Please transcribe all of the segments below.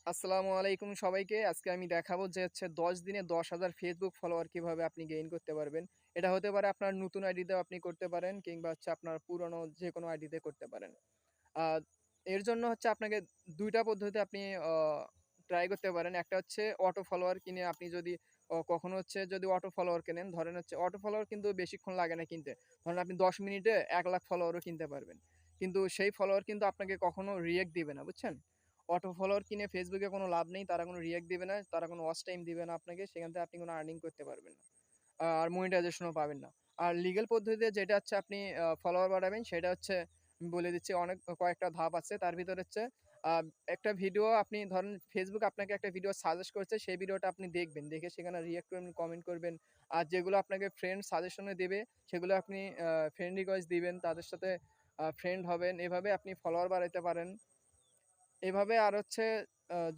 আসসালামু আলাইকুম সবাইকে। আজকে আমি দেখাবো যে ১০ দিনে ১০,০০০ ফেসবুক ফলোয়ার কিভাবে আপনি গেইন করতে পারবেন। এটা হতে পারে আপনার নতুন আইডিতেও আপনি করতে পারেন কিংবা আপনার পুরনো যেকোনো আইডিতে করতে পারেন। আ এর জন্য আপনাকে ২ টা পদ্ধতি আপনি অ ট্রাই করতে পারেন। একটা হচ্ছে অটো ফলোয়ার কিনে আপনি যদি কখনো যদি অটো ফলোয়ার কেনেন, ধরেন অটো ফলোয়ার কিন্তু বেশিক্ষণ লাগে না কিনতে। ধরেন আপনি ১০ মিনিটে ১,০০,০০০ ফলোয়ারও কিনতে পারবেন। কিন্তু সেই ফলোয়ার কিন্তু আপনাকে কখনো রিঅ্যাক্ট দিবে না, বুঝছেন? অটো ফলোয়ার কিনে Facebook এ কোনো লাভ নেই। তারা কোনো রিঅ্যাক্ট দিবে না। তারা কোনো ওয়াচ টাইম দিবে না আপনাকে। সেখান থেকে আপনি কোনো আর্নিং করতে পারবেন না। আর মনিটাইজেশন ও পাবেন না। আর লিগ্যাল পদ্ধতিতে যেটা আপনি ফলোয়ার বাড়াবেন সেটা আমি বলে দিচ্ছি, কয়েকটা ধাপ আছে। তার ভিতরে আ একটা ভিডিও আপনি ধরেন Facebook আপনাকে একটা ভিডিও সাজেস্ট করেছে, সেই ভিডিওটা আপনি দেখবেন। দেখে সেখানে রিঅ্যাক্ট করবেন, কমেন্ট করবেন। আর যেগুলো আপনাকে ফ্রেন্ড সাজেশন এ দেবে সেগুলো আপনি ফ্রেন্ড রিকোয়েস্ট দিবেন। তাদের সাথে ফ্রেন্ড হবেন। এভাবে আপনি ফলোয়ার বাড়াইতে পারেন। এভাবে আর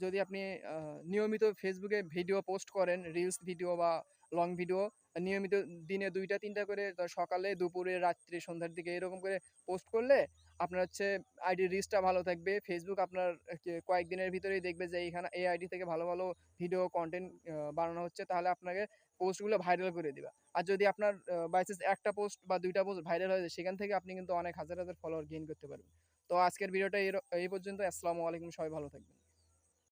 যদি আপনি আ নিয়মিত Facebook এ ভিডিও পোস্ট করেন, রিলস ভিডিও বা লং ভিডিও নিয়মিত দিনে ২ টা ৩ টা করে সকালে, দুপুরে, রাত্রে, সন্ধ্যার দিকে এরকম করে পোস্ট করলে আপনার আইডির রিচটা ভালো থাকবে। Facebook আপনার কয়েকদিনের ভিতরেই দেখবে যে এই আইডি থেকে ভালো, ভালো ভিডিও কনটেন্ট বানানো হচ্ছে, তাহলে আপনাকে পোস্টগুলো ভাইরাল করে দিবা। আর যদি আপনার বাই চান্স ১ টা পোস্ট বা ২ টা পোস্ট ভাইরাল হয়ে যায়, সেখান থেকে আপনি কিন্তু অনেক হাজার, হাজার ফলোয়ার গেইন করতে পারবেন। তো আজকের ভিডিওটা এই পর্যন্ত। আসসালামু আলাইকুম। সবাই ভালো থাকবেন।